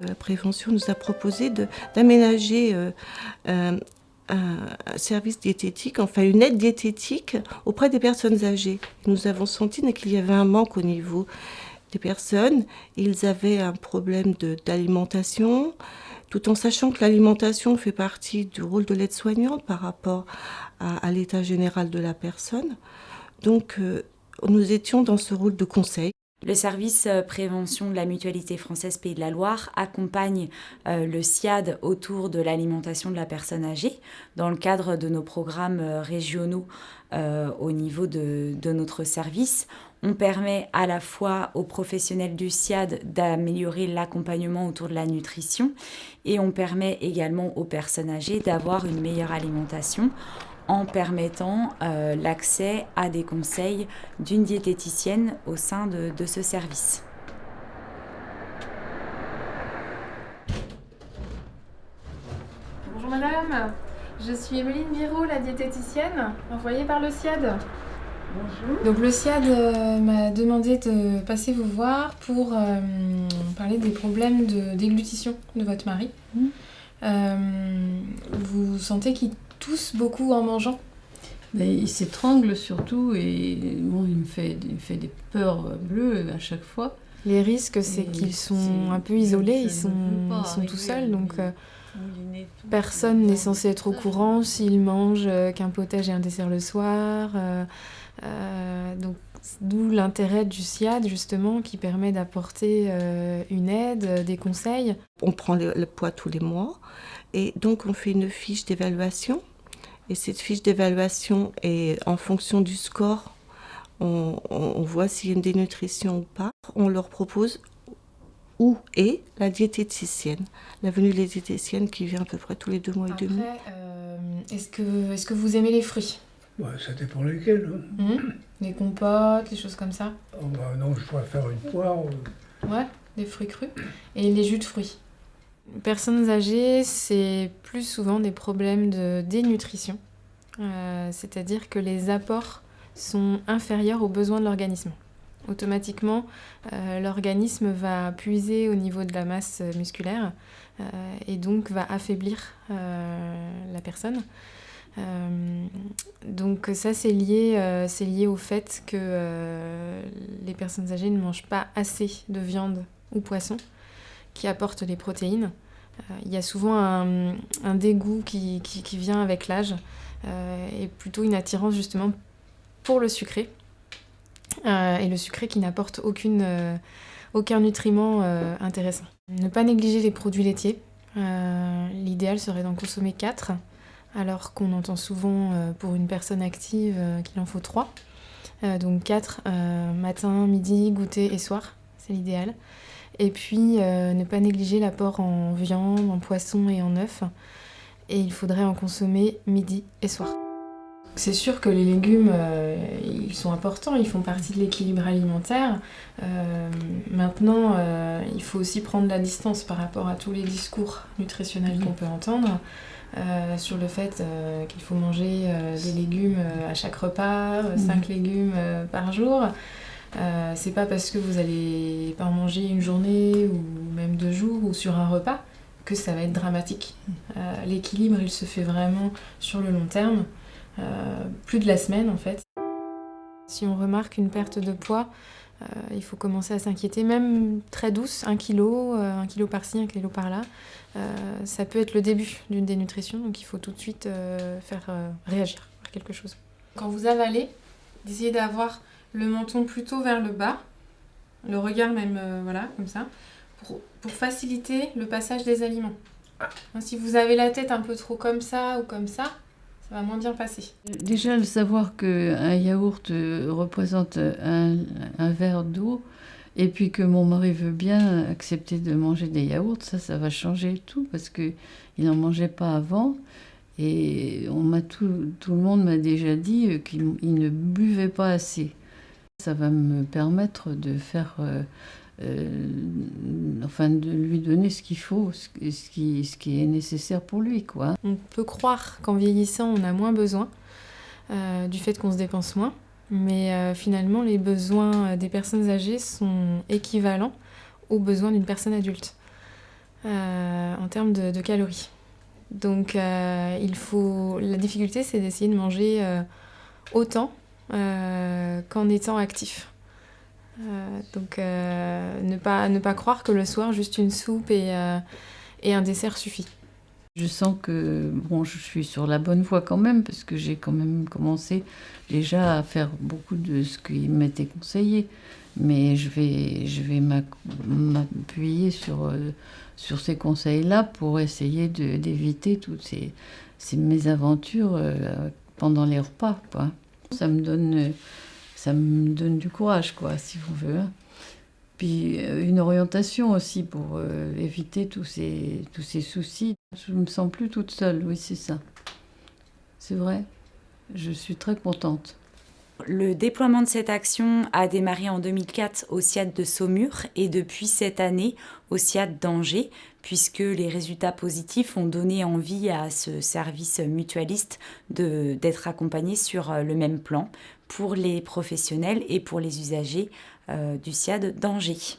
la prévention nous a proposé d'aménager un service diététique, enfin une aide diététique auprès des personnes âgées. Nous avons senti qu'il y avait un manque au niveau des personnes. Ils avaient un problème d'alimentation, tout en sachant que l'alimentation fait partie du rôle de l'aide-soignante par rapport à l'état général de la personne. Donc, nous étions dans ce rôle de conseil. Le service prévention de la Mutualité française Pays de la Loire accompagne le SIAD autour de l'alimentation de la personne âgée dans le cadre de nos programmes régionaux au niveau de notre service. On permet à la fois aux professionnels du SIAD d'améliorer l'accompagnement autour de la nutrition et on permet également aux personnes âgées d'avoir une meilleure alimentation en permettant l'accès à des conseils d'une diététicienne au sein de ce service. Bonjour madame, je suis Emeline Biraud, la diététicienne envoyée par le SIAD. Bonjour. Donc le SIAD m'a demandé de passer vous voir pour parler des problèmes de déglutition de votre mari. Vous sentez qu'il tousse beaucoup en mangeant? Mais il s'étrangle surtout et bon, il me fait des peurs bleues à chaque fois. Les risques, c'est qu'ils sont un peu isolés, ils sont tout seuls, donc personne n'est censé être au courant s'il mange qu'un potage et un dessert le soir. Donc, d'où l'intérêt du SIAD, justement, qui permet d'apporter une aide, des conseils. On prend le poids tous les mois et donc on fait une fiche d'évaluation. Et cette fiche d'évaluation est en fonction du score. On voit s'il y a une dénutrition ou pas. On leur propose où est la diététicienne. La venue de la diététicienne qui vient à peu près tous les 2 mois et demi. Est-ce que vous aimez les fruits? Ouais, ça dépend lesquels. Les compotes, les choses comme ça? Oh, bah, non, je pourrais faire une poire. Ouais, des fruits crus. Et les jus de fruits? Personnes âgées, c'est plus souvent des problèmes de dénutrition. C'est-à-dire que les apports sont inférieurs aux besoins de l'organisme. Automatiquement, l'organisme va puiser au niveau de la masse musculaire et donc va affaiblir la personne. Donc ça, c'est lié au fait que les personnes âgées ne mangent pas assez de viande ou poisson qui apportent les protéines. Il y a souvent un dégoût qui vient avec l'âge et plutôt une attirance justement pour le sucré. Et le sucré qui n'apporte aucun nutriment intéressant. Ne pas négliger les produits laitiers. L'idéal serait d'en consommer 4, alors qu'on entend souvent pour une personne active qu'il en faut 3. Donc 4 matin, midi, goûter et soir, c'est l'idéal. Et puis ne pas négliger l'apport en viande, en poisson et en œufs. Et il faudrait en consommer midi et soir. C'est sûr que les légumes, ils sont importants, ils font partie de l'équilibre alimentaire. Maintenant, il faut aussi prendre la distance par rapport à tous les discours nutritionnels qu'on peut entendre sur le fait qu'il faut manger des légumes à chaque repas, 5 légumes par jour. C'est pas parce que vous allez pas en manger une journée ou même 2 jours ou sur un repas que ça va être dramatique. L'équilibre, il se fait vraiment sur le long terme. Plus de la semaine en fait. Si on remarque une perte de poids, il faut commencer à s'inquiéter, même très douce, 1 kilo par-ci, 1 kilo par-là. Ça peut être le début d'une dénutrition, donc il faut tout de suite faire réagir à quelque chose. Quand vous avalez, d'essayer d'avoir le menton plutôt vers le bas, le regard même, voilà, comme ça, pour faciliter le passage des aliments. Si vous avez la tête un peu trop comme ça ou comme ça va moins bien passer. Déjà, le savoir qu'un yaourt représente un verre d'eau et puis que mon mari veut bien accepter de manger des yaourts, ça va changer tout parce qu'il n'en mangeait pas avant. Et tout le monde m'a déjà dit qu'il ne buvait pas assez. Ça va me permettre de faire... de lui donner ce qu'il faut, ce qui est nécessaire pour lui, quoi. On peut croire qu'en vieillissant, on a moins besoin du fait qu'on se dépense moins, mais finalement, les besoins des personnes âgées sont équivalents aux besoins d'une personne adulte. en termes de calories. Donc la difficulté, c'est d'essayer de manger autant qu'en étant actif. Donc ne pas croire que le soir, juste une soupe et un dessert suffit. Je sens que je suis sur la bonne voie quand même, parce que j'ai quand même commencé déjà à faire beaucoup de ce qui m'était conseillé. Mais je vais m'appuyer sur ces conseils-là pour essayer d'éviter toutes ces mésaventures pendant les repas, quoi. Ça me donne du courage, quoi, si vous voulez. Puis une orientation aussi pour éviter tous ces soucis. Je ne me sens plus toute seule, oui, c'est ça. C'est vrai, je suis très contente. Le déploiement de cette action a démarré en 2004 au SIAD de Saumur et depuis cette année au SIAD d'Angers, puisque les résultats positifs ont donné envie à ce service mutualiste d'être accompagné sur le même plan pour les professionnels et pour les usagers du SIAD d'Angers.